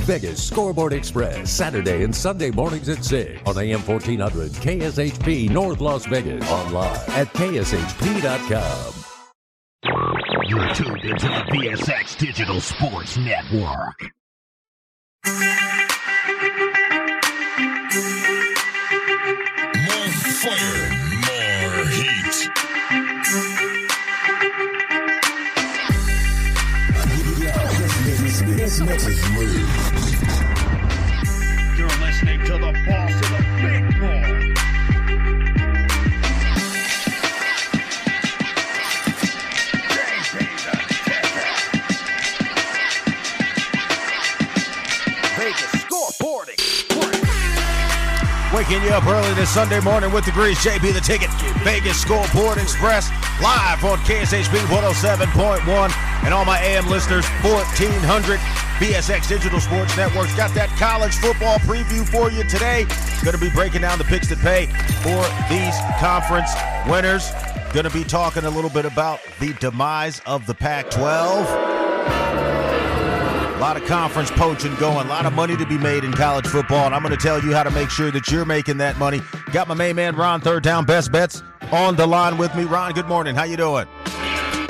Vegas Scoreboard Express, Saturday and Sunday mornings at 6 on AM 1400 KSHP North Las Vegas. Online at kshp.com. You're tuned into the VSX Digital Sports Network. More fire, more heat. This mix is moved. You're listening to the boss of the big boy. Vegas Scoreboard Express. Waking you up early this Sunday morning with the Grease, JB the Ticket, Vegas Scoreboard Express, live on KSHP 107.1, and all my AM listeners, 1400 VSX Digital Sports Networks. Got that college football preview for you today. Going to be breaking down the picks that pay for these conference winners. Going to be talking a little bit about the demise of the Pac-12. A lot of conference poaching going, a lot of money to be made in college football, and I'm going to tell you how to make sure that you're making that money. Got my main man, Ron, third down, best bets, on the line with me. Ron, good morning. How you doing?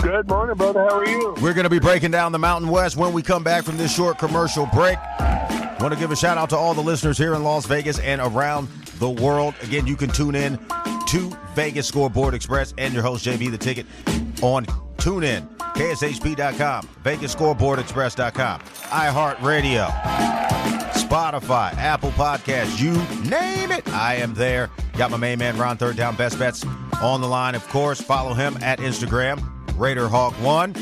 Good morning, brother. How are you? We're going to be breaking down the Mountain West when we come back from this short commercial break. Want to give a shout out to all the listeners here in Las Vegas and around the world. Again, you can tune in to Vegas Scoreboard Express and your host, JB the Ticket, on TuneIn, KSHP.com, VegasScoreboardExpress.com, iHeartRadio, Spotify, Apple Podcasts, you name it. I am there. Got my main man, Ron, third down, best bets, on the line. Of course, follow him at Instagram, RaiderHawk1.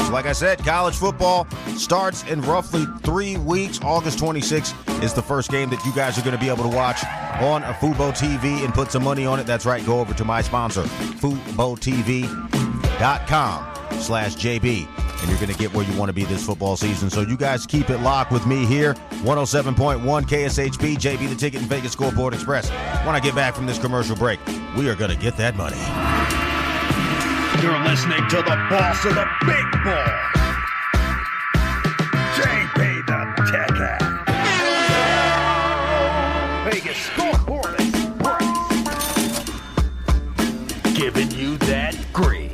So like I said, college football starts in roughly 3 weeks. August 26th is the first game that you guys are going to be able to watch on a Fubo TV and put some money on it. That's right. Go over to my sponsor, FuboTV.com/JB, and you're going to get where you want to be this football season. So you guys keep it locked with me here, 107.1 KSHP, JB the Ticket, and Vegas Scoreboard Express. When I get back from this commercial break, we are going to get that money. You're listening to the boss of the big boy, JB the Ticket. Vegas Scoreboard Express, giving you that grease.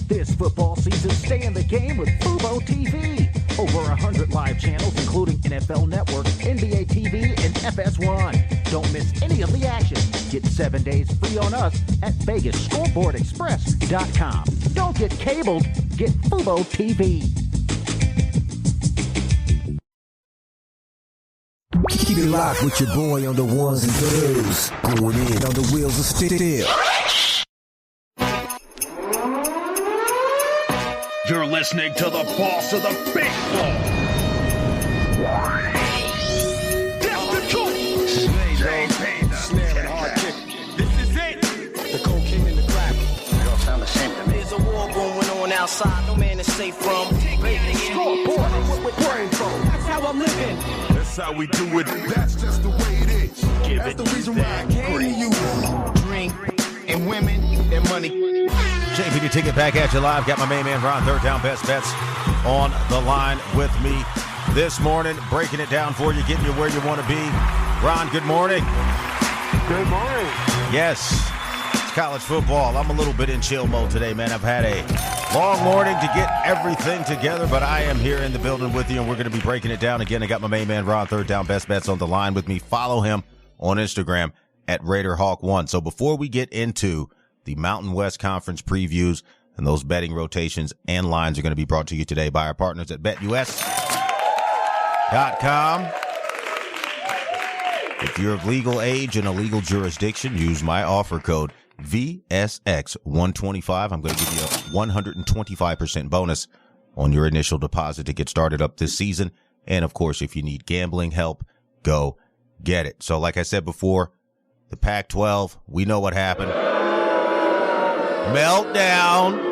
This football season, stay in the game with Fubo TV. Over 100 live channels, including NFL Network, NBA TV, and FS1. Don't miss any of the action. Get 7 days free on us at VegasScoreboardExpress.com. Don't get cabled. Get Fubo TV. Keep it locked with your boy on the ones and twos. Going in on the wheels of steel. You're listening to the boss of the big boy. That's the choice. This is it. The cocaine and the crack. They all sound the same to me. There's a war going on outside. No man is safe from. Vegas Scoreboard. That's how I'm living. That's how we do it. That's just the way it is. That's the reason why I came to you. Drink and women and money. JB the Ticket back at you live. Got my main man, Ron, third down, best bets, on the line with me this morning. Breaking it down for you, getting you where you want to be. Ron, good morning. Good morning. Yes, it's college football. I'm a little bit in chill mode today, man. I've had a long morning to get everything together, but I am here in the building with you, and we're going to be breaking it down again. I got my main man, Ron, third down, best bets, on the line with me. Follow him on Instagram at RaiderHawk1. So before we get into the Mountain West Conference previews and those betting rotations and lines are going to be brought to you today by our partners at BetUS.com. If you're of legal age in a legal jurisdiction, use my offer code VSX125. I'm going to give you a 125% bonus on your initial deposit to get started up this season. And of course, if you need gambling help, go get it. So like I said before, the Pac-12, we know what happened. Meltdown.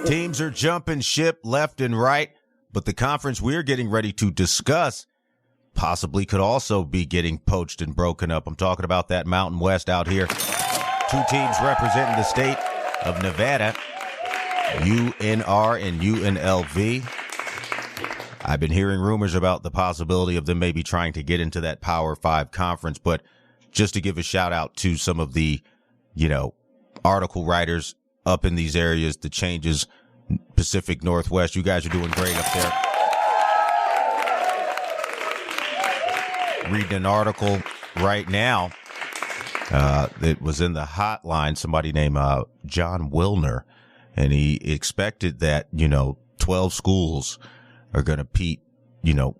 Teams are jumping ship left and right, but the conference we're getting ready to discuss possibly could also be getting poached and broken up. I'm talking about that Mountain West out here. Two teams representing the state of Nevada, UNR and UNLV. I've been hearing rumors about the possibility of them maybe trying to get into that Power 5 conference, but just to give a shout out to some of the, article writers up in these areas, the changes, Pacific Northwest, you guys are doing great up there. Reading an article right now that was in the hotline, somebody named John Wilner, and he expected that, 12 schools are going to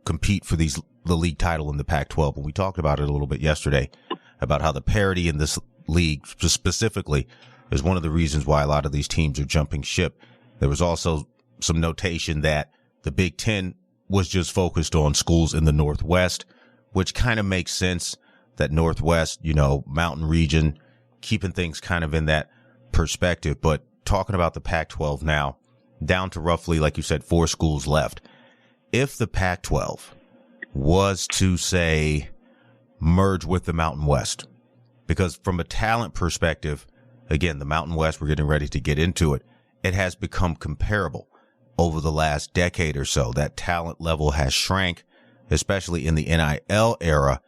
compete for the league title in the Pac-12. And we talked about it a little bit yesterday about how the parity in this league specifically is one of the reasons why a lot of these teams are jumping ship. There was also some notation that the Big 10 was just focused on schools in the Northwest, which kind of makes sense, that Northwest, mountain region, keeping things kind of in that perspective. But talking about the Pac-12 now, down to roughly, like you said, 4 schools left. If the Pac-12 was to, say, merge with the Mountain West, because from a talent perspective, again, the Mountain West, we're getting ready to get into it, it has become comparable over the last decade or so. That talent level has shrank, especially in the NIL era.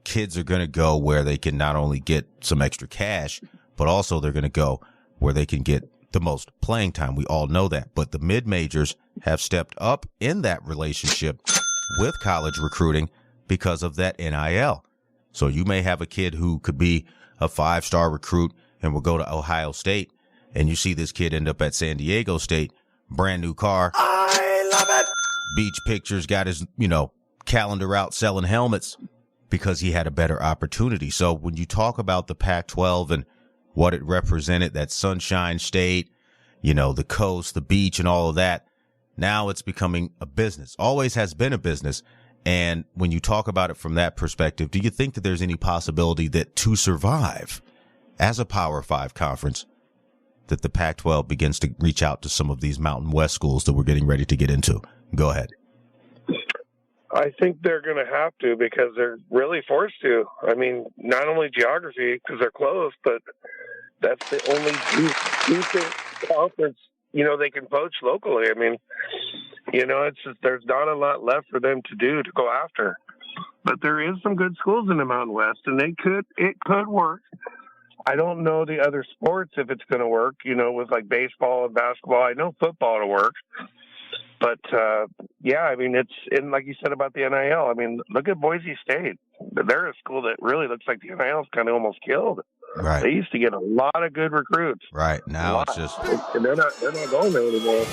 Kids are going to go where they can not only get some extra cash, but also they're going to go where they can get the most playing time. We all know that. But the mid-majors have stepped up in that relationship with college recruiting because of that NIL. So you may have a kid who could be a 5-star recruit and will go to Ohio State, and you see this kid end up at San Diego State, brand new car. I love it. Beach pictures, got his, calendar out selling helmets because he had a better opportunity. So when you talk about the Pac-12 and what it represented, that Sunshine State, the coast, the beach, and all of that, now it's becoming a business. Always has been a business. And when you talk about it from that perspective, do you think that there's any possibility that to survive as a Power 5 conference, that the Pac-12 begins to reach out to some of these Mountain West schools that we're getting ready to get into? Go ahead. I think they're going to have to, because they're really forced to. I mean, not only geography, because they're close, but that's the only decent conference, they can poach locally. I mean, it's just, there's not a lot left for them to do, to go after. But there is some good schools in the Mountain West, and it could work. I don't know the other sports if it's going to work, with like baseball and basketball. I know football to work. But, I mean, and like you said about the NIL, I mean, look at Boise State. They're a school that really looks like the NIL's kind of almost killed. Right. They used to get a lot of good recruits. Right. Now it's just... And they're not going there anymore.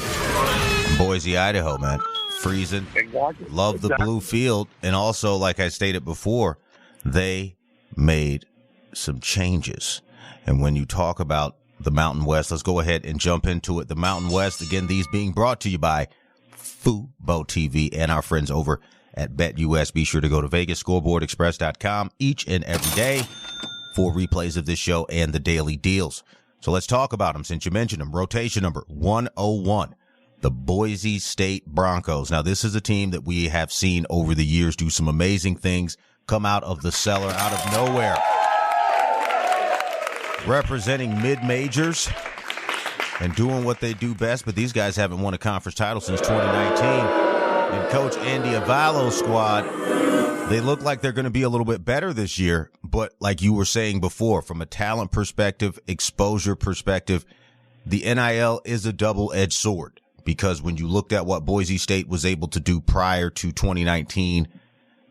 Boise, Idaho, man. Freezing. Exactly. Love the blue field. And also, like I stated before, they made some changes. And when you talk about the Mountain West, let's go ahead and jump into it. The Mountain West, again, these being brought to you by Fubo TV and our friends over at BetUS. Be sure to go to VegasScoreboardExpress.com each and every day for replays of this show and the daily deals. So let's talk about them since you mentioned them. Rotation number 101, the Boise State Broncos. Now, this is a team that we have seen over the years do some amazing things, come out of the cellar, out of nowhere, representing mid-majors and doing what they do best. But these guys haven't won a conference title since 2019. And Coach Andy Avallo's squad, they look like they're going to be a little bit better this year. But like you were saying before, from a talent perspective, exposure perspective, the NIL is a double-edged sword, because when you looked at what Boise State was able to do prior to 2019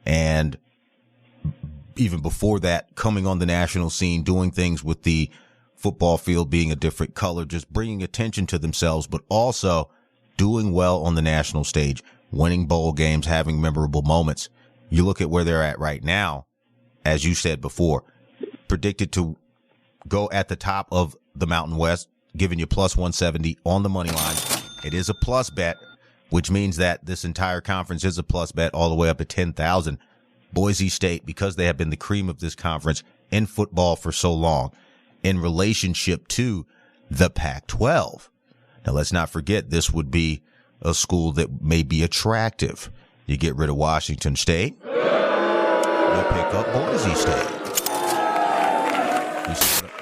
and even before that, coming on the national scene, doing things with the football field being a different color, just bringing attention to themselves, but also doing well on the national stage, winning bowl games, having memorable moments. You look at where they're at right now, as you said before, predicted to go at the top of the Mountain West, giving you plus 170 on the money line. It is a plus bet, which means that this entire conference is a plus bet all the way up to 10,000. Boise State, because they have been the cream of this conference in football for so long, in relationship to the Pac-12. Now, let's not forget, this would be a school that may be attractive. You get rid of Washington State, you pick up Boise State.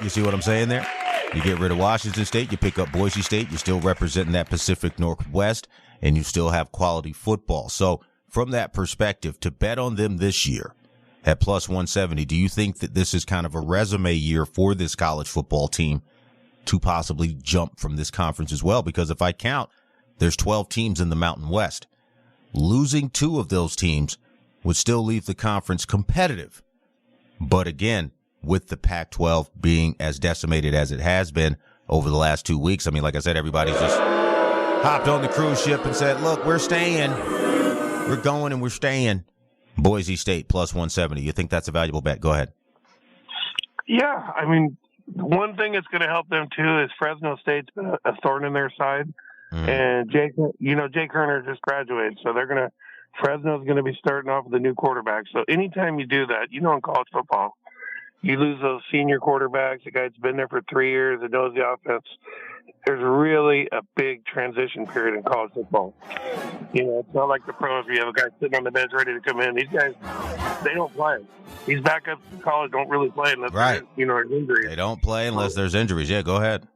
You see what I'm saying there? You get rid of Washington State, you pick up Boise State, you're still representing that Pacific Northwest, and you still have quality football. So from that perspective, to bet on them this year at plus 170, do you think that this is kind of a resume year for this college football team to possibly jump from this conference as well? Because if I count, there's 12 teams in the Mountain West. Losing 2 of those teams would still leave the conference competitive. But again, with the Pac-12 being as decimated as it has been over the last 2 weeks, I mean, like I said, everybody's just hopped on the cruise ship and said, look, we're staying. We're going and we're staying. Boise State plus 170. You think that's a valuable bet? Go ahead. Yeah, I mean, one thing that's going to help them too is Fresno State's been a thorn in their side, and Jake Herner just graduated, so Fresno's going to be starting off with a new quarterback. So anytime you do that, in college football, you lose those senior quarterbacks, the guy that's been there for 3 years, that knows the offense. There's really a big transition period in college football. It's not like the pros where you have a guy sitting on the bench ready to come in. These guys, they don't play. These backups in college don't really play unless there's injuries. They don't play unless there's injuries. Yeah, go ahead.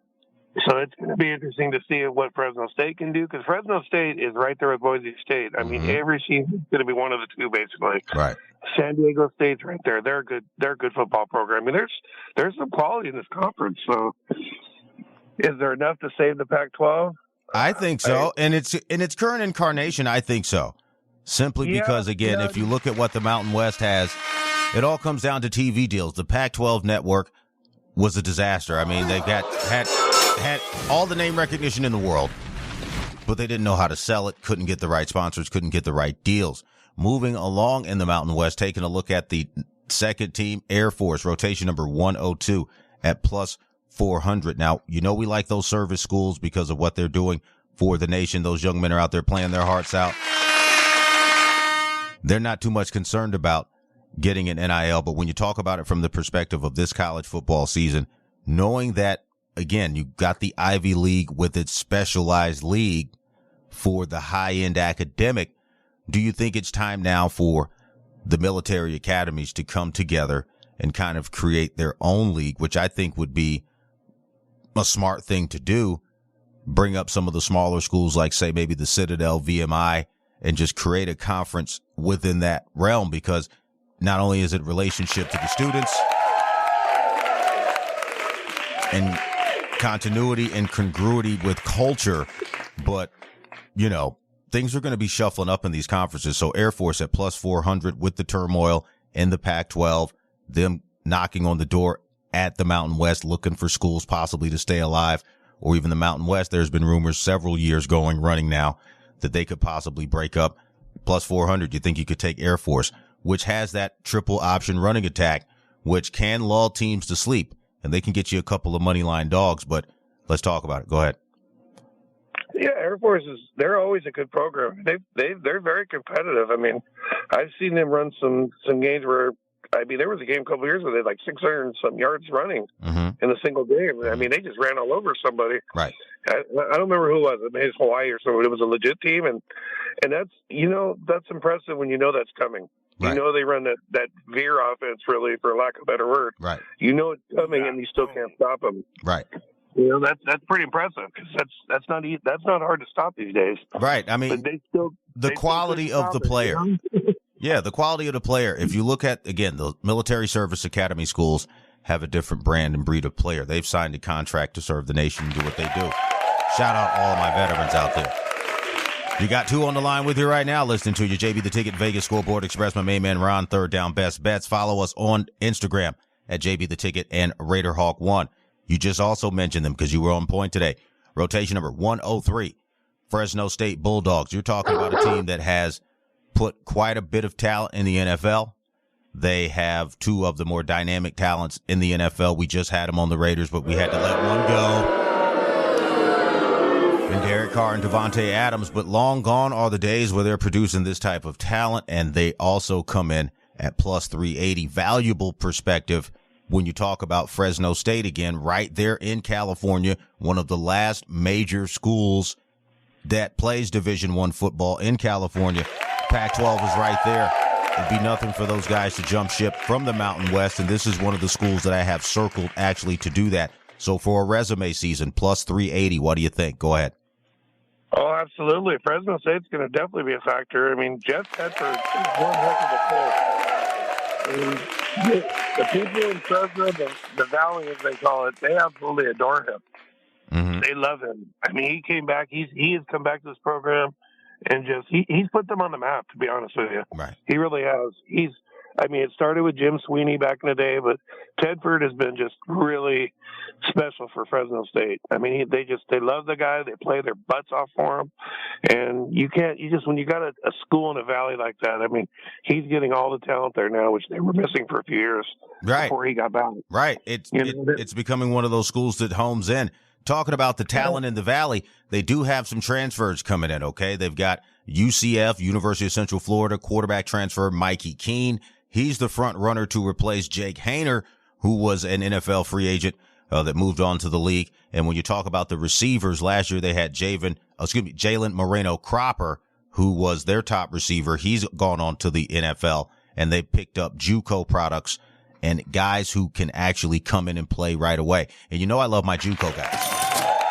So it's going to be interesting to see what Fresno State can do, because Fresno State is right there with Boise State. I mean, every season is going to be one of the two, basically. Right. San Diego State's right there. They're a good football program. I mean, there's some quality in this conference. So is there enough to save the Pac-12? I think so. And in its current incarnation, I think so. Simply because, again, if you look at what the Mountain West has, it all comes down to TV deals. The Pac-12 network was a disaster. I mean, they had all the name recognition in the world, but they didn't know how to sell it, couldn't get the right sponsors, couldn't get the right deals. Moving along in the Mountain West, taking a look at the second team, Air Force, rotation number 102 at plus 400. Now, we like those service schools because of what they're doing for the nation. Those young men are out there playing their hearts out. They're not too much concerned about getting an NIL, but when you talk about it from the perspective of this college football season, knowing that, again, you got the Ivy League with its specialized league for the high-end academic, do you think it's time now for the military academies to come together and kind of create their own league, which I think would be a smart thing to do? Bring up some of the smaller schools like, say, maybe the Citadel, VMI, and just create a conference within that realm, because not only is it relationship to the students and continuity and congruity with culture, but, things are going to be shuffling up in these conferences. So Air Force at plus 400 with the turmoil in the Pac-12, them knocking on the door at the Mountain West, looking for schools possibly to stay alive, or even the Mountain West. There's been rumors several years running now that they could possibly break up. Plus 400, you think you could take Air Force, which has that triple option running attack, which can lull teams to sleep, and they can get you a couple of money line dogs. But let's talk about it. Go ahead. Yeah, Air Force they're always a good program. They're very competitive. I mean, I've seen them run some games where, there was a game a couple of years where they had like 600 and some yards running in a single game. I mean, they just ran all over somebody. Right. I don't remember who it was. I mean, it's Hawaii or something. It was a legit team, and that's that's impressive when that's coming. Right. They run that veer offense, really, for lack of a better word. Right. It's coming, and you still can't stop them. Right. That's pretty impressive, because that's not hard to stop these days. Right. I mean, the quality of the player. Yeah, the quality of the player. If you look at, again, the military service academy schools have a different brand and breed of player. They've signed a contract to serve the nation and do what they do. Shout out all of my veterans out there. You got two on the line with you right now, listening to your JB the Ticket Vegas Scoreboard Express. My main man Ron, third down best bets. Follow us on Instagram at JB the Ticket and RaiderHawk1. You just also mentioned them because you were on point today. Rotation number 103, Fresno State Bulldogs. You're talking about a team that has put quite a bit of talent in the NFL. They have two of the more dynamic talents in the NFL. We just had them on the Raiders, but we had to let one go. And Derek Carr and Devontae Adams, but long gone are the days where they're producing this type of talent, and they also come in at plus 380. Valuable perspective when you talk about Fresno State, again, right there in California, one of the last major schools that plays Division I football in California. Pac-12 is right there. It'd be nothing for those guys to jump ship from the Mountain West, and this is one of the schools that I have circled actually to do that. So for a resume season, plus 380, what do you think? Go ahead. Oh, absolutely. Fresno State's going to definitely be a factor. I mean, Jeff Tedford is one heck of a player. I mean, the people in Fresno, the Valley, as they call it, they absolutely adore him. Mm-hmm. They love him. I mean, he came back. He has come back to this program and just he's put them on the map, to be honest with you. Right. He really has. It started with Jim Sweeney back in the day, but Tedford has been just really special for Fresno State. I mean, they love the guy. They play their butts off for him. And when you got a school in a valley like that, I mean, he's getting all the talent there now, which they were missing for a few years before he got back. Right. It's becoming one of those schools that homes in. Talking about the talent in the Valley, they do have some transfers coming in, okay? They've got UCF, University of Central Florida, quarterback transfer Mikey Keene. He's the front runner to replace Jake Hayner, who was an NFL free agent that moved on to the league. And when you talk about the receivers, last year they had Jalen Moreno Cropper, who was their top receiver. He's gone on to the NFL, and they picked up JUCO products and guys who can actually come in and play right away. And you know I love my JUCO guys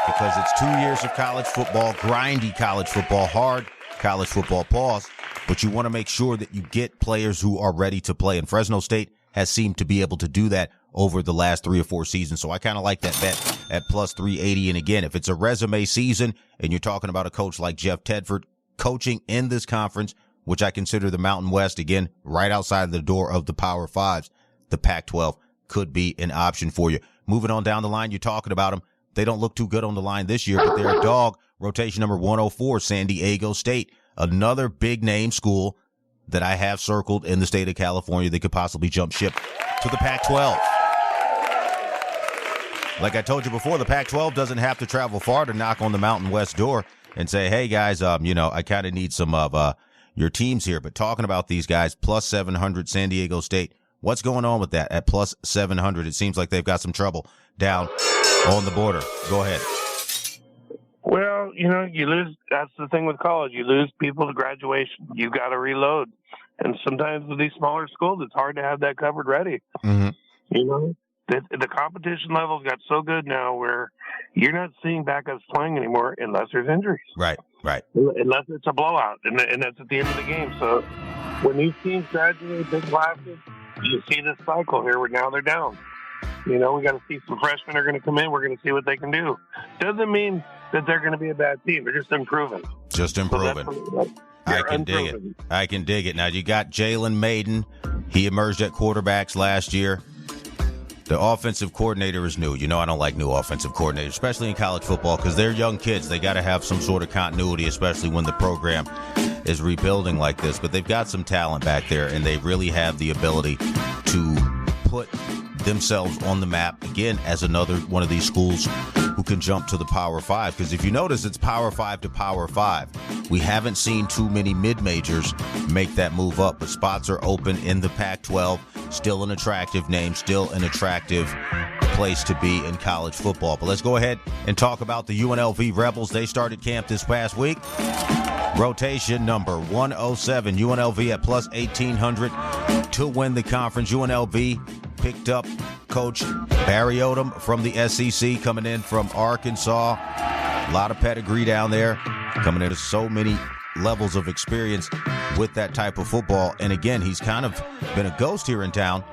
because it's 2 years of college football, grindy college football, hard college football, pause. But you want to make sure that you get players who are ready to play. And Fresno State has seemed to be able to do that over the last 3 or 4 seasons. So I kind of like that bet at plus 380. And again, if it's a resume season and you're talking about a coach like Jeff Tedford coaching in this conference, which I consider the Mountain West, again, right outside the door of the Power Fives, the Pac-12 could be an option for you. Moving on down the line, you're talking about them. They don't look too good on the line this year, but they're a dog. Rotation number 104, San Diego State. Another big name school that I have circled in the state of California that could possibly jump ship to the Pac-12. Like I told you before, the Pac-12 doesn't have to travel far to knock on the Mountain West door and say, hey guys, I kind of need some of your teams here. But talking about these guys, plus 700 San Diego State. What's going on with that at plus 700? It seems like they've got some trouble down on the border. Go ahead. Well, you lose. That's the thing with college. You lose people to graduation. You got to reload. And sometimes with these smaller schools, it's hard to have that covered ready. Mm-hmm. The competition levels got so good now where you're not seeing backups playing anymore unless there's injuries. Right. Unless it's a blowout, and that's at the end of the game. So when these teams graduate big classes, you see this cycle here where now they're down. We got to see some freshmen are going to come in. We're going to see what they can do. Doesn't mean that they're going to be a bad team. They're just improving. I can dig it. Now, you got Jalen Maiden. He emerged at quarterbacks last year. The offensive coordinator is new. I don't like new offensive coordinators, especially in college football, because they're young kids. They got to have some sort of continuity, especially when the program is rebuilding like this. But they've got some talent back there, and they really have the ability to put themselves on the map again as another one of these schools who can jump to the Power 5. Because if you notice, it's Power 5 to Power 5. We haven't seen too many mid-majors make that move up, but spots are open in the Pac-12. Still an attractive name, still an attractive place to be in college football. But let's go ahead and talk about the UNLV Rebels. They started camp this past week. Rotation number 107, UNLV at plus 1,800 to win the conference. UNLV picked up Coach Barry Odom from the SEC, coming in from Arkansas. A lot of pedigree down there, coming into so many levels of experience with that type of football. And again, he's kind of been a ghost here in town.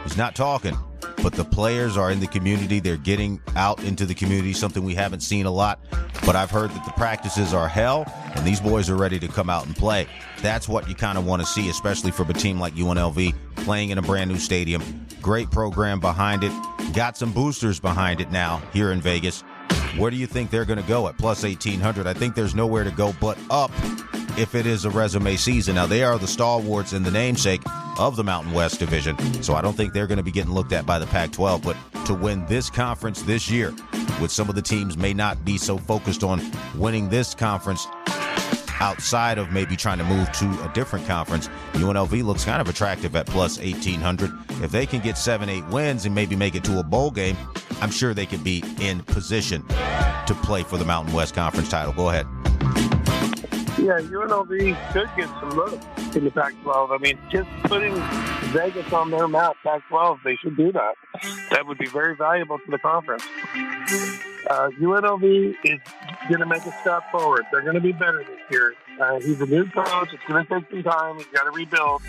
He's not talking, but the players are in the community. They're getting out into the community, something we haven't seen a lot. But I've heard that the practices are hell, and these boys are ready to come out and play. That's what you kind of want to see, especially from a team like UNLV playing in a brand new stadium. Great program behind it. Got some boosters behind it now here in Vegas. Where do you think they're going to go at plus 1,800? I think there's nowhere to go but up if it is a resume season. Now, they are the stalwarts and the namesake of the Mountain West Division, so I don't think they're going to be getting looked at by the Pac-12. But to win this conference this year, with some of the teams may not be so focused on winning this conference outside of maybe trying to move to a different conference, UNLV looks kind of attractive at plus 1,800. If they can get 7-8 wins and maybe make it to a bowl game, I'm sure they could be in position to play for the Mountain West Conference title. Go ahead. Yeah, UNLV could get some love in the Pac-12. I mean, just putting Vegas on their map, Pac-12, they should do that. That would be very valuable to the conference. UNLV is going to make a step forward. They're going to be better this year. He's a new coach. It's going to take some time. He's got to rebuild.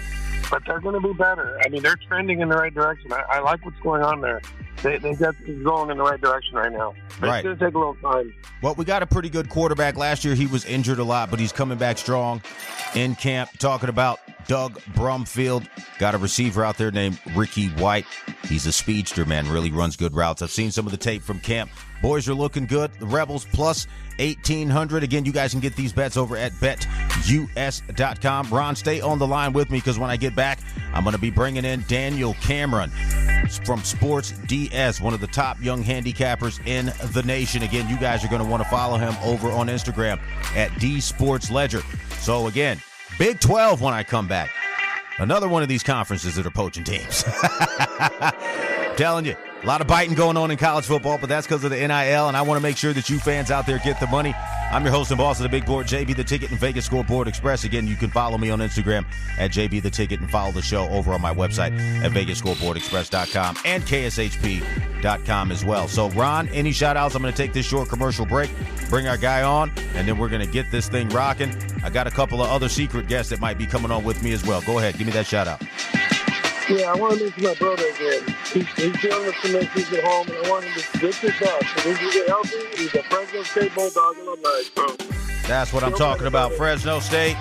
But they're going to be better. I mean, they're trending in the right direction. I like what's going on there. They got things going in the right direction right now. But It's going to take a little time. Well, we got a pretty good quarterback. Last year he was injured a lot, but he's coming back strong in camp. Talking about Doug Brumfield. Got a receiver out there named Ricky White. He's a speedster, man. Really runs good routes. I've seen some of the tape from camp. Boys are looking good. The Rebels plus 1,800. Again, you guys can get these bets over at betus.com. Ron, stay on the line with me because when I get back, I'm going to be bringing in Daniel Cameron from Sports DS, one of the top young handicappers in the nation. Again, you guys are going to want to follow him over on Instagram at DSportsLedger. So again, Big 12 when I come back. Another one of these conferences that are poaching teams. Telling you, a lot of biting going on in college football, but that's because of the NIL, and I want to make sure that you fans out there get the money. I'm your host and boss of the Big Board, JB the Ticket and Vegas Scoreboard Express. Again, you can follow me on Instagram at JB the Ticket and follow the show over on my website at VegasScoreboardExpress.com and KSHP.com as well. So, Ron, any shout-outs? I'm going to take this short commercial break, bring our guy on, and then we're going to get this thing rocking. I got a couple of other secret guests that might be coming on with me as well. Go ahead. Give me that shout-out. Yeah, I want to mention my brother again. He's dealing with some issues at home, and I want him to get this best. If he can get healthy, he's a Fresno State Bulldog alumni. So that's what I'm talking about, Fresno State.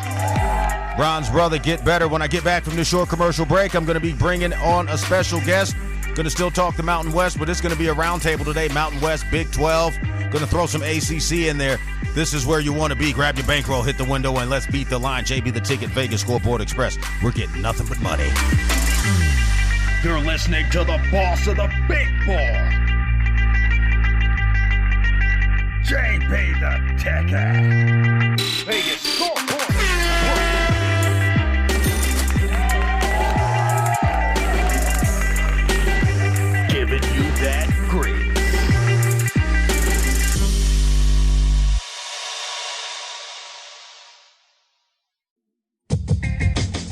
Ron's brother, get better. When I get back from this short commercial break, I'm going to be bringing on a special guest. Going to still talk the Mountain West, but it's going to be a roundtable today. Mountain West, Big 12. Going to throw some ACC in there. This is where you want to be. Grab your bankroll, hit the window, and let's beat the line. JB the Ticket, Vegas Scoreboard Express. We're getting nothing but money. You're listening to the boss of the Big Board, JB the Ticket. Vegas Scoreboard. Giving you that grease.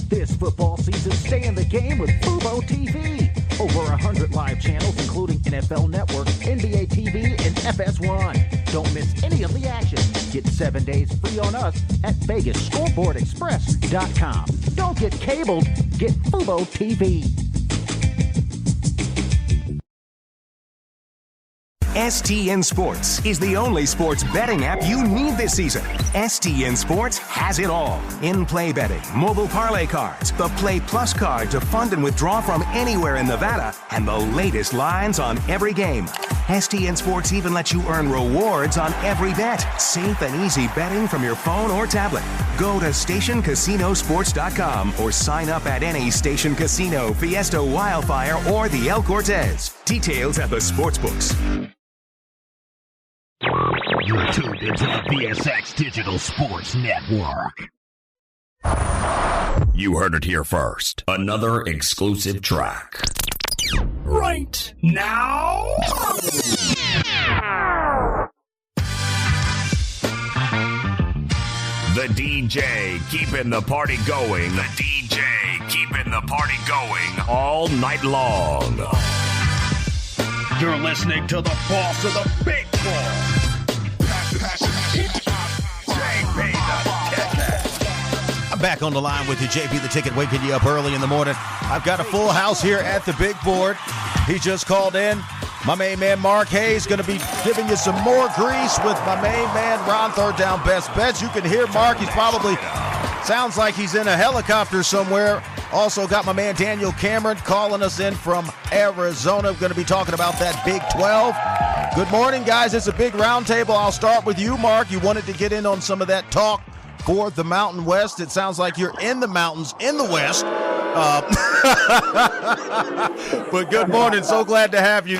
This football season, stay in the game with Fubo TV. Over 100 live channels, including NFL Network, NBA TV, and FS1. Don't miss any of the action. Get 7 days free on us at VegasScoreboardExpress.com. Don't get cabled, get Fubo TV. STN Sports is the only sports betting app you need this season. STN Sports has it all. In-play betting, mobile parlay cards, the Play Plus card to fund and withdraw from anywhere in Nevada, and the latest lines on every game. STN Sports even lets you earn rewards on every bet. Safe and easy betting from your phone or tablet. Go to StationCasinoSports.com or sign up at any Station Casino, Fiesta Wildfire, or the El Cortez. Details at the sportsbooks. You're tuned into the VSX Digital Sports Network. You heard it here first. Another exclusive track. Right now. The DJ keeping the party going. The DJ keeping the party going all night long. You're listening to the boss of the Big Board. I'm back on the line with you, JB the Ticket, waking you up early in the morning. I've got a full house here at the Big Board. He just called in. My main man, Mark Hayes, going to be giving you some more grease with my main man, Ron, Third Down Best Bets. You can hear Mark. He's probably, sounds like he's in a helicopter somewhere. Also got my man, Daniel Cameron, calling us in from Arizona. We're going to be talking about that Big 12. Good morning, guys. It's a big roundtable. I'll start with you, Mark. You wanted to get in on some of that talk for the Mountain West. It sounds like you're in the mountains in the West. But good morning. So glad to have you.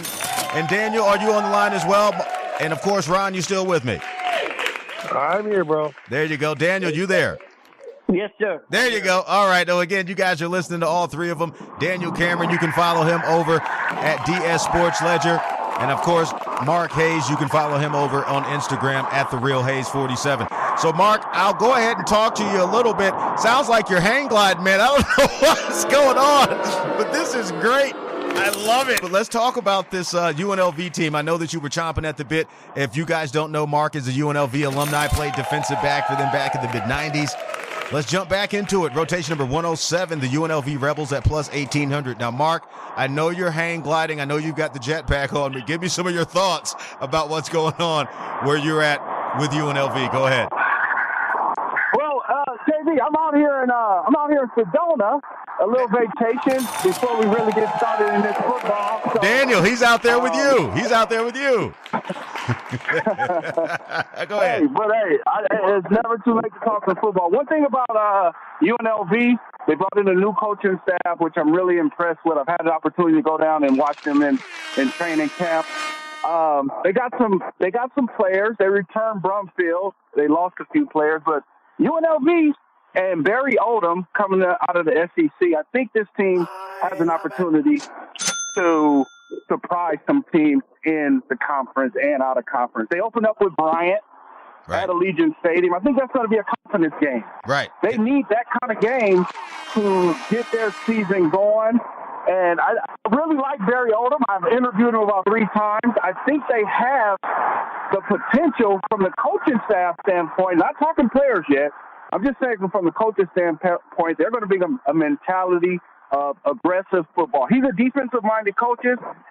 And Daniel, are you on the line as well? And of course, Ron, you still with me? I'm here, bro. There you go. Daniel, you there? Yes, sir. There you go. All right. Oh, again, you guys are listening to all three of them. Daniel Cameron, you can follow him over at DSportsLedger. And, of course, Mark Hayes, you can follow him over on Instagram at TheRealHayes47. So, Mark, I'll go ahead and talk to you a little bit. Sounds like you're hang gliding, man. I don't know what's going on, but this is great. I love it. But let's talk about this UNLV team. I know that you were chomping at the bit. If you guys don't know, Mark is a UNLV alumni, played defensive back for them back in the mid-'90s. Let's jump back into it. Rotation number 107, the UNLV Rebels at plus 1,800. Now, Mark, I know you're hang gliding. I know you've got the jetpack on, but give me some of your thoughts about what's going on where you're at with UNLV. Go ahead. Well, JB, I'm out here in Sedona, a little vacation before we really get started in this football. So, Daniel, he's out there with you. He's out there with you. Go ahead. It's never too late to talk some football. One thing about UNLV, they brought in a new coaching staff, which I'm really impressed with. I've had the opportunity to go down and watch them in training camp. They got some players. They returned Brumfield. They lost a few players, but UNLV and Barry Odom coming out of the SEC, I think this team has an opportunity to surprise some teams in the conference and out of conference. They opened up with Bryant at Allegiant Stadium. I think that's going to be a confidence game. Right. They need that kind of game to get their season going. And I really like Barry Odom. I've interviewed him about 3 times. I think they have the potential from the coaching staff standpoint, not talking players yet. I'm just saying from the coaching standpoint, they're going to bring a mentality of aggressive football. He's a defensive-minded coach,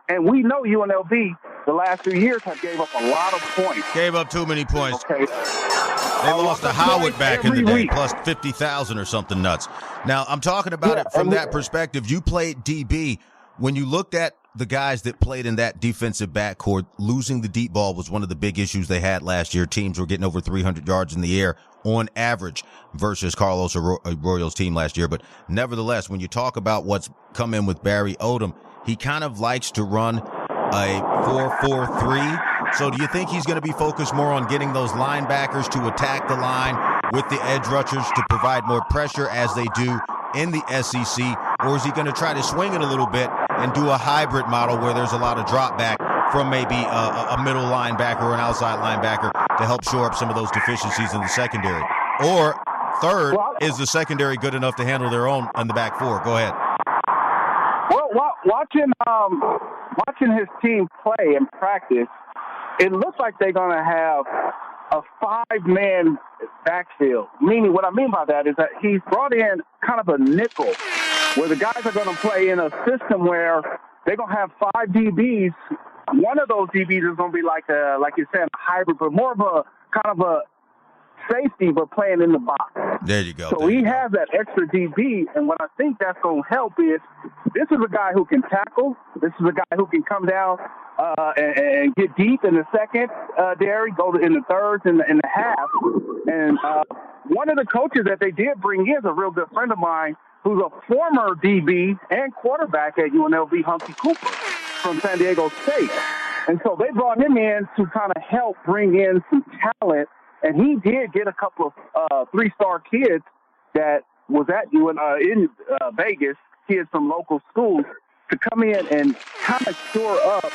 and we know UNLV the last 2 years have gave up a lot of points. Gave up too many points. Okay. They lost to Howard back in the day, plus 50,000 or something nuts. Now, I'm talking about it from that perspective. You played DB. When you looked at the guys that played in that defensive backcourt, losing the deep ball was one of the big issues they had last year. Teams were getting over 300 yards in the air on average versus Carlos Arroyo's team last year. But nevertheless, when you talk about what's come in with Barry Odom, he kind of likes to run a 4-4-3. So do you think he's going to be focused more on getting those linebackers to attack the line with the edge rushers to provide more pressure as they do in the SEC? Or is he going to try to swing it a little bit and do a hybrid model where there's a lot of drop back from maybe a middle linebacker or an outside linebacker to help shore up some of those deficiencies in the secondary? Or third, is the secondary good enough to handle their own in the back four? Go ahead. Well, watching his team play and practice, it looks like they're going to have a 5-man backfield. Meaning, what I mean by that is that he's brought in kind of a nickel, where the guys are going to play in a system where they're going to have 5 DBs. One of those DBs is going to be like you said, a hybrid, but more of a kind of a safety, but playing in the box. There you go. So he has that extra DB, and what I think that's going to help is this is a guy who can tackle. This is a guy who can come down and get deep in the second, go in the thirds and the half. And one of the coaches that they did bring in is a real good friend of mine who's a former DB and quarterback at UNLV, Humphrey Cooper from San Diego State. And so they brought him in to kind of help bring in some talent. And he did get a couple of 3-star kids that was at in Vegas, kids from local schools, to come in and kind of shore up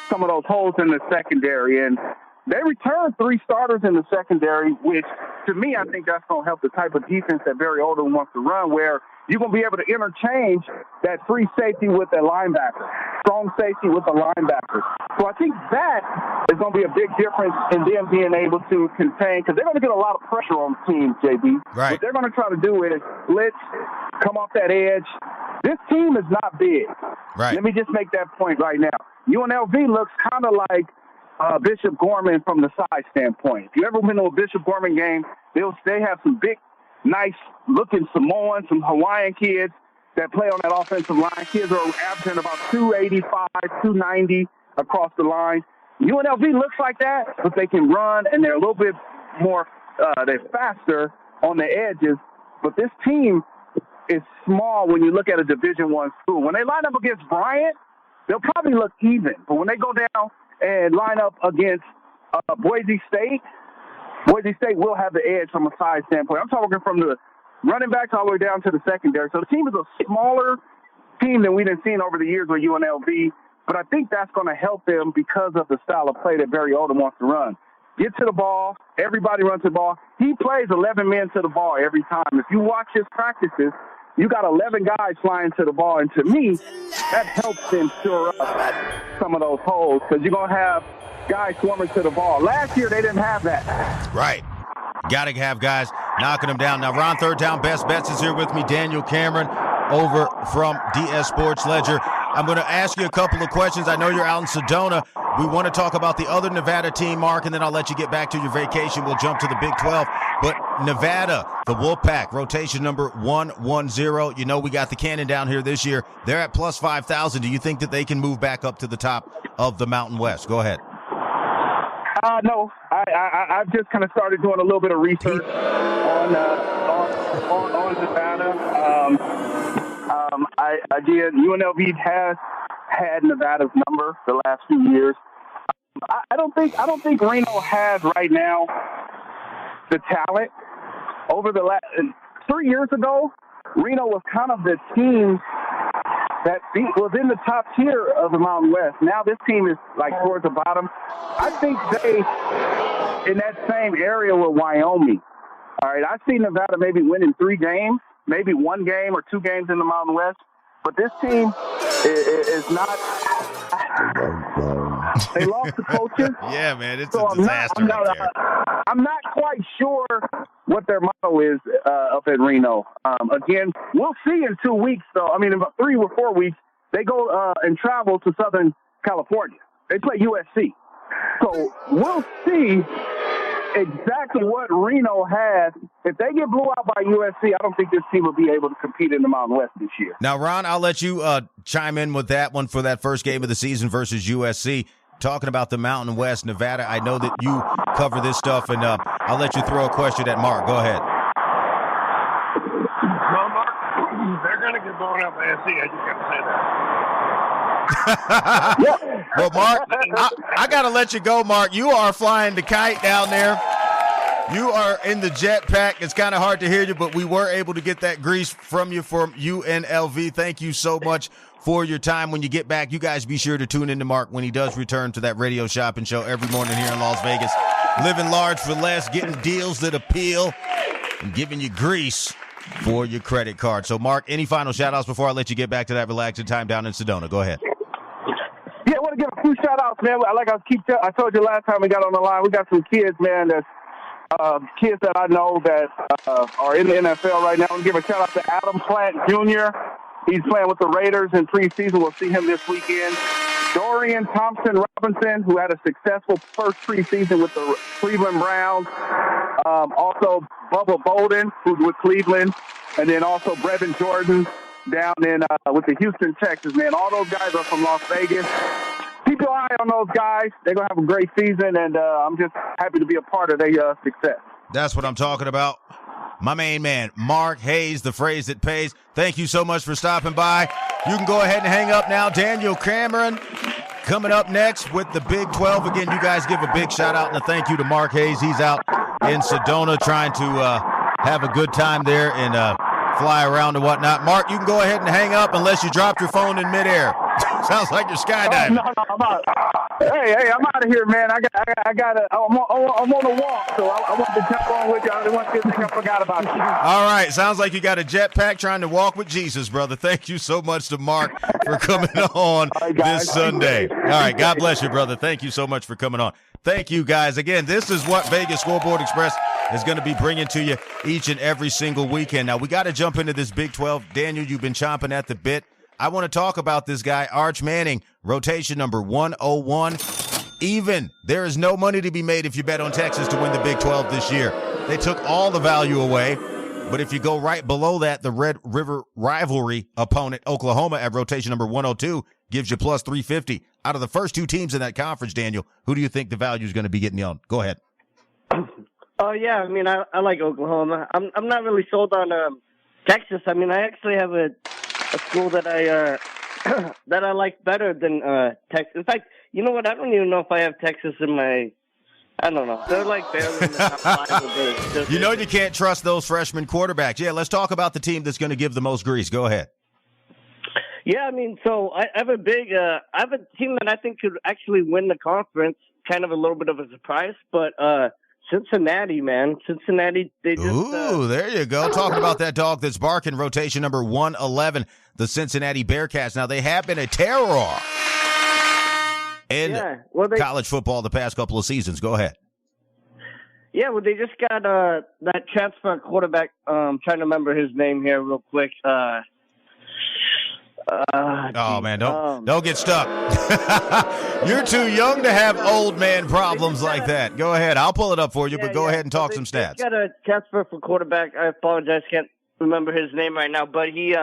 some of those holes in the secondary. And they returned 3 starters in the secondary, which to me, I think that's going to help the type of defense that Barry Odom wants to run, where you're going to be able to interchange that free safety with that linebacker, strong safety with the linebacker. So I think that is going to be a big difference in them being able to contain, because they're going to get a lot of pressure on the team, JB. Right. What they're going to try to do is blitz, come off that edge. This team is not big. Right. Let me just make that point right now. UNLV looks kind of like Bishop Gorman from the size standpoint. If you ever been to a Bishop Gorman game, they have some big, nice-looking Samoans, some Hawaiian kids that play on that offensive line. Kids are averaging about 285, 290 across the line. UNLV looks like that, but they can run, and they're a little bit more they're faster on the edges. But this team is small when you look at a Division I school. When they line up against Bryant, they'll probably look even. But when they go down and line up against Boise State will have the edge from a size standpoint. I'm talking from the running backs all the way down to the secondary. So the team is a smaller team than we've been seeing over the years with UNLV, but I think that's going to help them because of the style of play that Barry Odom wants to run. get to the ball. Everybody runs the ball. He plays 11 men to the ball every time. If you watch his practices, you got 11 guys flying to the ball. And to me, that helps them shore up some of those holes because you're going to have guys swarming to the ball. Last year, they didn't have that. Right. Got to have guys knocking them down. Now, Ron Third Down Best Bets is here with me. Daniel Cameron over from DSportsLedger. I'm going to ask you a couple of questions. I know you're out in Sedona. We want to talk about the other Nevada team, Mark, and then I'll let you get back to your vacation. We'll jump to the Big 12. But Nevada, the Wolfpack, rotation number 110. You know we got the Cannon down here this year. They're at plus 5,000. Do you think that they can move back up to the top of the Mountain West? Go ahead. No, I've just kind of started doing a little bit of research on Nevada. Again, UNLV has had Nevada's number the last few years. I don't think Reno has right now the talent. Over the last 3 years ago, Reno was kind of the team that was in the top tier of the Mountain West. Now this team is like towards the bottom. I think they in that same area with Wyoming. All right, I see Nevada maybe winning 3 games, maybe 1 game or 2 games in the Mountain West. But this team is not. They lost the coaches. Yeah, man, it's a disaster. I'm not quite sure what their motto is up at Reno. Again, we'll see in 2 weeks, though. I mean, in about 3 or 4 weeks, they go and travel to Southern California. They play USC. So we'll see exactly what Reno has. If they get blew out by USC, I don't think this team will be able to compete in the Mountain West this year. Now, Ron, I'll let you chime in with that one for that first game of the season versus USC. Talking about the Mountain West, Nevada, I know that you cover this stuff, and I'll let you throw a question at Mark. Go ahead. Well, Mark, they're going to get blown out by SC. I just got to say that. Well, Mark, I got to let you go, Mark. You are flying the kite down there. You are in the jetpack. It's kind of hard to hear you, but we were able to get that grease from you from UNLV. Thank you so much for your time. When you get back, you guys be sure to tune in to Mark when he does return to that radio shopping show every morning here in Las Vegas. Living large for less, getting deals that appeal, and giving you grease for your credit card. So, Mark, any final shout-outs before I let you get back to that relaxing time down in Sedona? Go ahead. Yeah, I want to give a few shout-outs, man. Like I told you last time we got on the line, we got some kids, man, that's kids that I know that are in the NFL right now. I want to give a shout-out to Adam Plant Jr. He's playing with the Raiders in preseason. We'll see him this weekend. Dorian Thompson-Robinson, who had a successful first preseason with the Cleveland Browns. Also, Bubba Bolden, who's with Cleveland. And then also Brevin Jordan down in with the Houston Texans, man. All those guys are from Las Vegas. Keep your eye on those guys. They're going to have a great season, and I'm just happy to be a part of their success. That's what I'm talking about. My main man, Mark Hayes, the phrase that pays. Thank you so much for stopping by. You can go ahead and hang up now. Daniel Cameron coming up next with the Big 12. Again, you guys give a big shout-out and a thank you to Mark Hayes. He's out in Sedona trying to have a good time there and fly around and whatnot. Mark, you can go ahead and hang up unless you dropped your phone in midair. Sounds like you're skydiving. No, I'm out. Hey, I'm out of here, man. I'm on a walk, so I want to jump on with you. I didn't want you to think I forgot about you. All right, sounds like you got a jetpack trying to walk with Jesus, brother. Thank you so much to Mark for coming on this Sunday. All right, God bless you, brother. Thank you so much for coming on. Thank you, guys. Again, this is what Vegas Scoreboard Express is going to be bringing to you each and every single weekend. Now, we got to jump into this Big 12. Daniel, you've been chomping at the bit. I want to talk about this guy, Arch Manning, rotation number 101. Even there is no money to be made if you bet on Texas to win the Big 12 this year. They took all the value away. But if you go right below that, the Red River rivalry opponent, Oklahoma, at rotation number 102, gives you plus 350. Out of the first 2 teams in that conference, Daniel, who do you think the value is going to be getting on? Go ahead. Oh, yeah. I mean, I like Oklahoma. I'm not really sold on Texas. I mean, I actually have a school that I that I like better than Texas. In fact, you know what? I don't even know if I have Texas in my. I don't know. They're like barely in the top 5. You know you can't trust those freshman quarterbacks. Yeah, let's talk about the team that's going to give the most grease. Go ahead. Yeah, I mean, so I have a team that I think could actually win the conference. kind of a little bit of a surprise, but Cincinnati, man. Cincinnati, they just... Ooh, there you go. Talking about that dog that's barking, rotation number 111, the Cincinnati Bearcats. Now, they have been a terror in college football the past couple of seasons. Go ahead. Yeah, well, they just got that transfer quarterback. Trying to remember his name here real quick. Oh man, don't get stuck. You're too young to have old man problems like that. Go ahead, I'll pull it up for you, but go ahead and talk some stats. Got a transfer for quarterback. I apologize, can't remember his name right now, but he,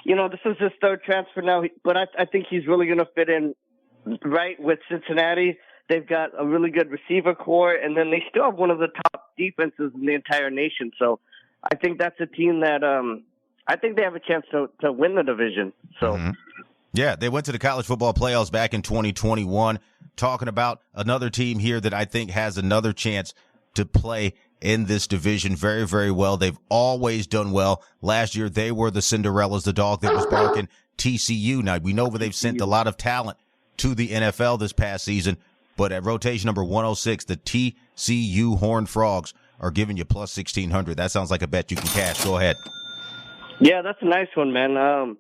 this is his third transfer now. But I think he's really going to fit in right with Cincinnati. They've got a really good receiver core, and then they still have one of the top defenses in the entire nation. So I think that's a team that. I think they have a chance to win the division. So, Yeah, they went to the college football playoffs back in 2021, talking about another team here that I think has another chance to play in this division very, very well. They've always done well. Last year, they were the Cinderellas, the dog that was barking, TCU. Now, we know they've sent a lot of talent to the NFL this past season, but at rotation number 106, the TCU Horned Frogs are giving you plus 1,600. That sounds like a bet you can cash. Go ahead. Yeah, that's a nice one, man. I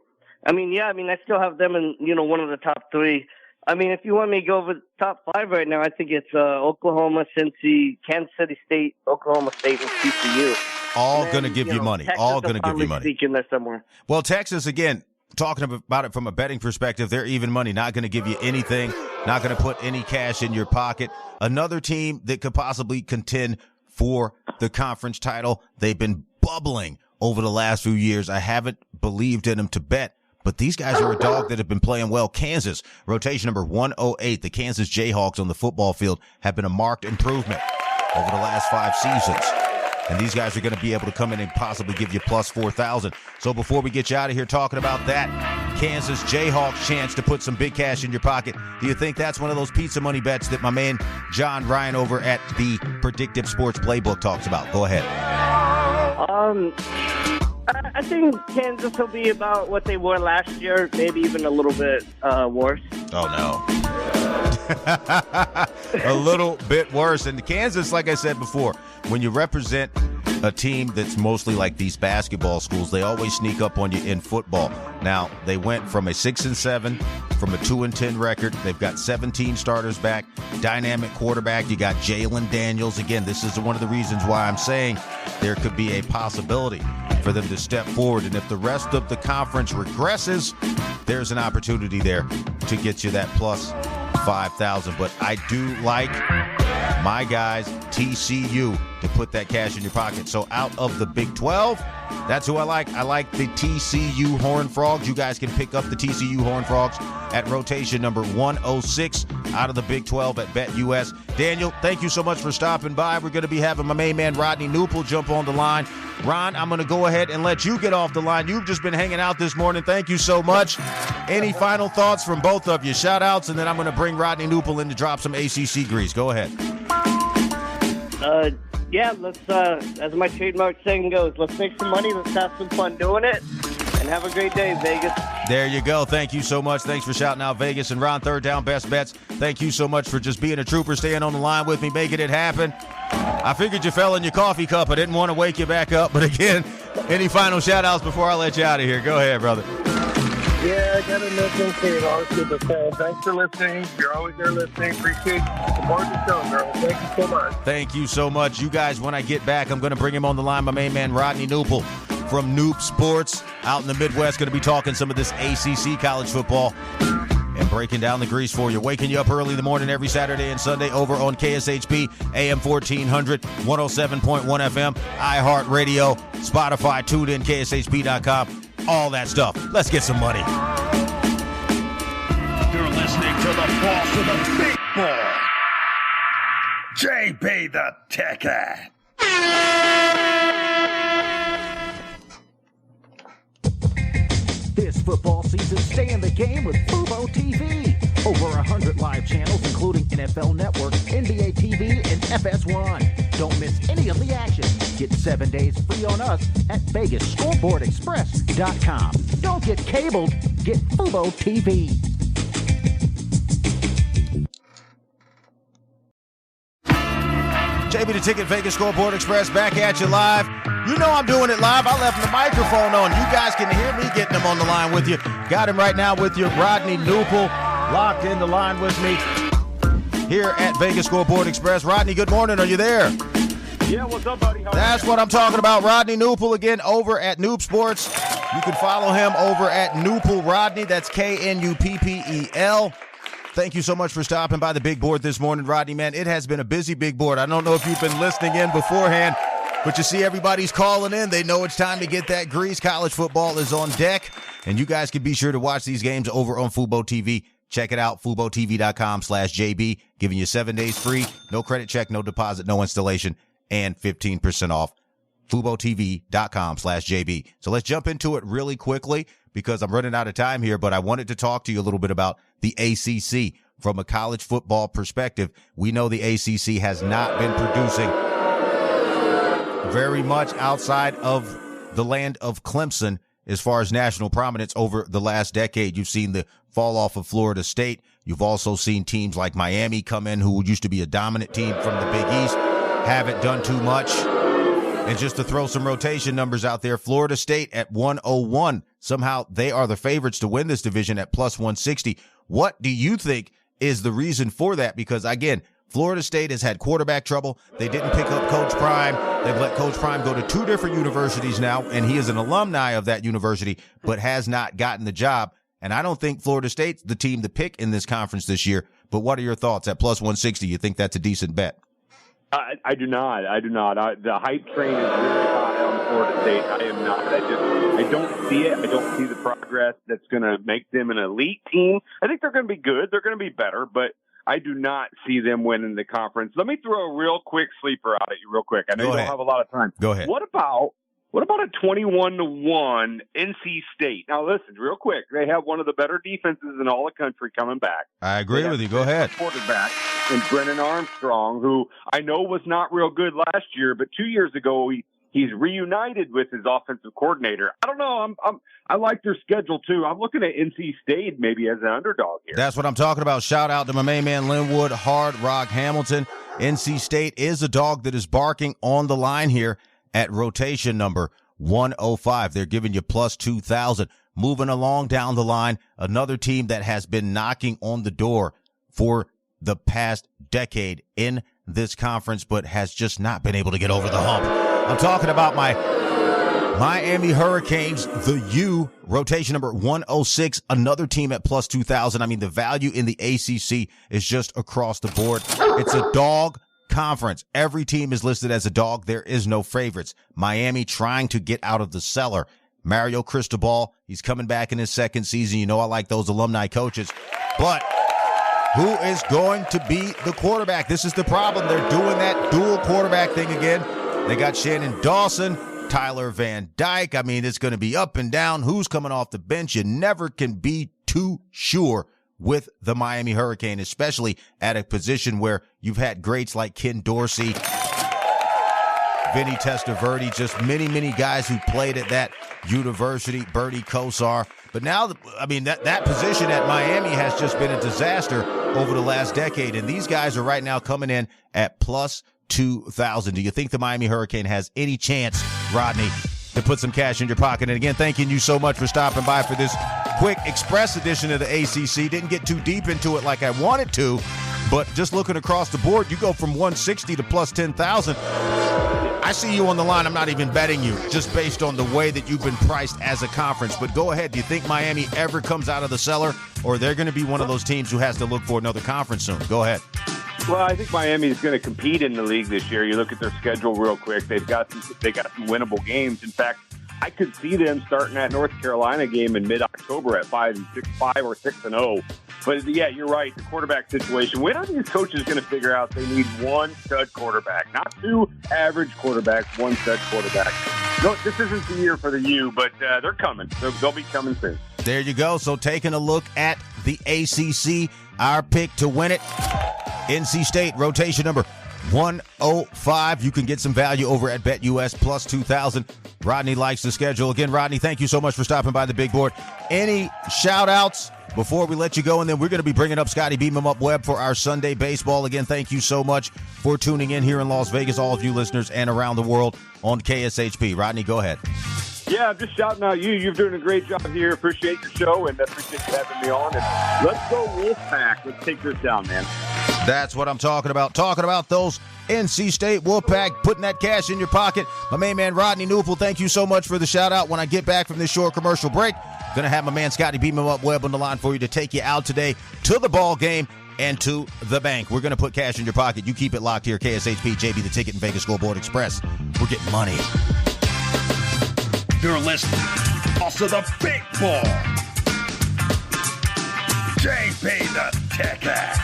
still have them in, one of the top three. I mean, if you want me to go over the top five right now, I think it's Oklahoma, Cincy, Kansas City State, Oklahoma State, and TCU. All going to give you money. Texas All going to give you money. Sneak in there somewhere. Well, Texas, again, talking about it from a betting perspective, they're even money, not going to give you anything, not going to put any cash in your pocket. Another team that could possibly contend for the conference title. They've been bubbling over the last few years. I haven't believed in them to bet, but these guys are a dog that have been playing well. Kansas, rotation number 108, the Kansas Jayhawks on the football field have been a marked improvement over the last 5 seasons. And these guys are going to be able to come in and possibly give you plus 4,000. So before we get you out of here talking about that Kansas Jayhawks chance to put some big cash in your pocket, do you think that's one of those pizza money bets that my man John Ryan over at the Predictive Sports Playbook talks about? Go ahead. I think Kansas will be about what they were last year, maybe even a little bit worse. Oh, no. A little bit worse. And Kansas, like I said before, when you represent a team that's mostly like these basketball schools, they always sneak up on you in football. Now, they went from a 6-7, from a 2-10 record. They've got 17 starters back, dynamic quarterback. You got Jalen Daniels. Again, this is one of the reasons why I'm saying there could be a possibility for them to step forward. And if the rest of the conference regresses, there's an opportunity there to get you that plus 5,000. But I do like my guys, TCU, to put that cash in your pocket. So out of the Big 12, that's who I like. I like the TCU Horned Frogs. You guys can pick up the TCU Horned Frogs at rotation number 106 out of the Big 12 at BetUS. Daniel, thank you so much for stopping by. We're going to be having my main man Rodney Newpel jump on the line. Ron, I'm going to go ahead and let you get off the line. You've just been hanging out this morning. Thank you so much. Any final thoughts from both of you? Shout outs, and then I'm going to bring Rodney Newpel in to drop some ACC grease. Go ahead. Yeah, let's, as my trademark saying goes, let's make some money, let's have some fun doing it, and have a great day, Vegas. There you go. Thank you so much. Thanks for shouting out Vegas. And Ron, third down, best bets. Thank you so much for just being a trooper, staying on the line with me, making it happen. I figured you fell in your coffee cup. I didn't want to wake you back up. But again, any final shout outs before I let you out of here? Go ahead, brother. Yeah, I got to listen to it. Always good to say. Thanks for listening. You're always there listening. Appreciate supporting the show, girl. Thank you so much. Thank you so much. You guys, when I get back, I'm going to bring him on the line, my main man, Rodney Newpel from Noob Sports out in the Midwest. Going to be talking some of this ACC college football and breaking down the grease for you. Waking you up early in the morning every Saturday and Sunday over on KSHP, AM 1400, 107.1 FM, iHeartRadio, Spotify, TuneIn, KSHP.com. All that stuff. Let's get some money. You're listening to the boss of the big boy, JB the Tech Hat. This football season, stay in the game with Fubo TV. Over 100 live channels, including NFL Network, NBA TV, and FS1. Don't miss any of the action. Get 7 days free on us at VegasScoreboardExpress.com. Don't get cabled. Get Fubo TV. JB the Ticket, Vegas Scoreboard Express, back at you live. You know I'm doing it live. I left the microphone on. You guys can hear me getting them on the line with you. Got him right now with you, Rodney Newpel, locked in the line with me here at Vegas Scoreboard Express. Rodney, good morning. Are you there? Yeah, what's up, buddy? That's what I'm talking about. Rodney Newpel again over at Noob Sports. You can follow him over at Newpel Rodney. That's Knuppel. Thank you so much for stopping by the big board this morning, Rodney, man. It has been a busy big board. I don't know if you've been listening in beforehand, but you see everybody's calling in. They know it's time to get that grease. College football is on deck, and you guys can be sure to watch these games over on Fubo TV. Check it out, FuboTV.com/JB, giving you 7 days free, no credit check, no deposit, no installation, and 15% off. FuboTV.com/JB. So let's jump into it really quickly because I'm running out of time here, but I wanted to talk to you a little bit about the ACC from a college football perspective. We know the ACC has not been producing very much outside of the land of Clemson as far as national prominence over the last decade. You've seen the fall off of Florida State. You've also seen teams like Miami come in, who used to be a dominant team from the Big East, haven't done too much. And just to throw some rotation numbers out there, Florida State at 101. Somehow they are the favorites to win this division at plus 160. What do you think is the reason for that? Because, again, Florida State has had quarterback trouble. They didn't pick up Coach Prime. They've let Coach Prime go to two different universities now, and he is an alumni of that university, but has not gotten the job. And I don't think Florida State's the team to pick in this conference this year. But what are your thoughts at plus 160? You think that's a decent bet? I do not. The hype train is really high on Florida State. I am not. I don't see it. I don't see the progress that's going to make them an elite team. I think they're going to be good. They're going to be better, but I do not see them winning the conference. Let me throw a real quick sleeper out at you real quick. I know you don't have a lot of time. Go ahead. What about a 21-1 NC State? Now, listen, real quick. They have one of the better defenses in all the country coming back. I agree with you. Go ahead. Quarterback and Brennan Armstrong, who I know was not real good last year, but 2 years ago he's reunited with his offensive coordinator. I don't know. I like their schedule too. I'm looking at NC State maybe as an underdog here. That's what I'm talking about. Shout out to my main man Linwood, Hard Rock Hamilton. NC State is a dog that is barking on the line here at rotation number 105. They're giving you plus 2,000. Moving along down the line, another team that has been knocking on the door for the past decade in this conference, but has just not been able to get over the hump. I'm talking about my Miami Hurricanes, the U, rotation number 106, another team at plus 2,000. I mean, the value in the ACC is just across the board. It's a dog conference. Every team is listed as a dog. There is no favorites. Miami trying to get out of the cellar. Mario Cristobal, he's coming back in his second season. You know I like those alumni coaches. But who is going to be the quarterback? This is the problem. They're doing that dual quarterback thing again. They got Shannon Dawson, Tyler Van Dyke. I mean, it's going to be up and down. Who's coming off the bench? You never can be too sure with the Miami Hurricane, especially at a position where you've had greats like Ken Dorsey, Vinny Testaverde, just many guys who played at that university, Bertie Kosar. But now, I mean, that position at Miami has just been a disaster over the last decade, and these guys are right now coming in at plus 2,000. Do you think the Miami Hurricane has any chance, Rodney, to put some cash in your pocket? And again, thanking you so much for stopping by for this quick express edition of the ACC. Didn't get too deep into it like I wanted to, but just looking across the board, you go from 160 to plus 10,000. I see you on the line. I'm not even betting you, just based on the way that you've been priced as a conference. But go ahead. Do you think Miami ever comes out of the cellar, or they're going to be one of those teams who has to look for another conference soon? Go ahead. Well, I think Miami is going to compete in the league this year. You look at their schedule real quick. They got some winnable games. In fact, I could see them starting that North Carolina game in mid-October at 5-6 or 6-0. But yeah, you're right. The quarterback situation. When are these coaches going to figure out they need one stud quarterback, not two average quarterbacks, one stud quarterback? No, this isn't the year for the U, but they're coming. They'll be coming soon. There you go. So taking a look at the ACC, our pick to win it, NC State, rotation number 105. You can get some value over at BetUS plus 2,000. Rodney likes the schedule. Again, Rodney, thank you so much for stopping by the big board. Any shout-outs before we let you go? And then we're going to be bringing up Scotty Beam 'em Up Webb for our Sunday baseball. Again, thank you so much for tuning in here in Las Vegas, all of you listeners, and around the world on KSHP. Rodney, go ahead. Yeah, I'm just shouting out you. You're doing a great job here. Appreciate your show, and appreciate you having me on. And let's go Wolfpack. Let's take this down, man. That's what I'm talking about. Talking about those NC State Wolfpack, putting that cash in your pocket. My main man, Rodney Newfel, thank you so much for the shout-out. When I get back from this short commercial break, going to have my man Scotty Beam 'em Up Webb on the line for you to take you out today to the ball game and to the bank. We're going to put cash in your pocket. You keep it locked here. KSHP, JB the Ticket, and Vegas Scoreboard Express. We're getting money. You're listening also the big ball. JP the Ticket.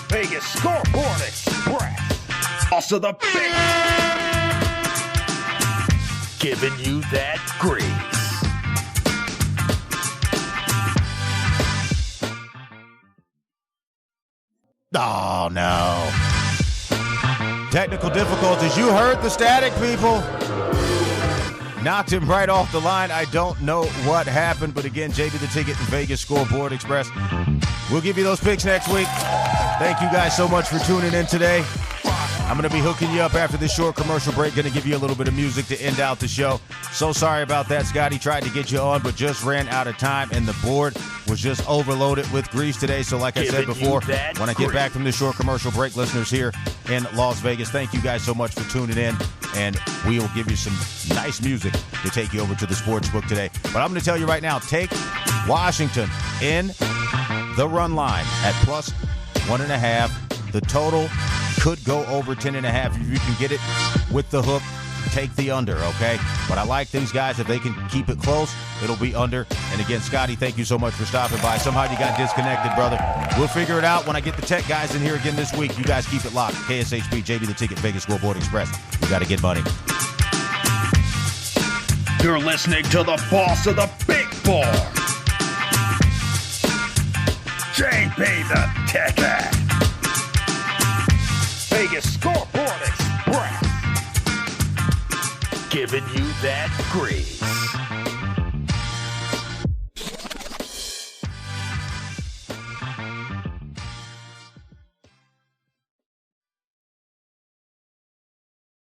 Vegas Scoreboard Express. Also the big. Giving you that grease. Oh, no. Technical difficulties. You heard the static, people. Knocked him right off the line. I don't know what happened, but again, JB the Ticket and Vegas Scoreboard Express. We'll give you those picks next week. Thank you guys so much for tuning in today. I'm going to be hooking you up after this short commercial break. Going to give you a little bit of music to end out the show. So sorry about that. Scotty tried to get you on, but just ran out of time, and the board was just overloaded with grease today. So like I said before, when I get back from this short commercial break, listeners here in Las Vegas, thank you guys so much for tuning in, and we will give you some nice music to take you over to the sports book today. But I'm going to tell you right now, take Washington in the run line at plus 1.5. The total could go over 10.5. If you can get it with the hook, take the under, okay? But I like these guys. If they can keep it close, it'll be under. And again, Scotty, thank you so much for stopping by. Somehow you got disconnected, brother. We'll figure it out when I get the tech guys in here again this week. You guys keep it locked. KSHP, JB the Ticket, Vegas Scoreboard Express. You got to get money. You're listening to the boss of the big ball. JP the Ticket. Vegas Scoreboard Express. Giving you that grease.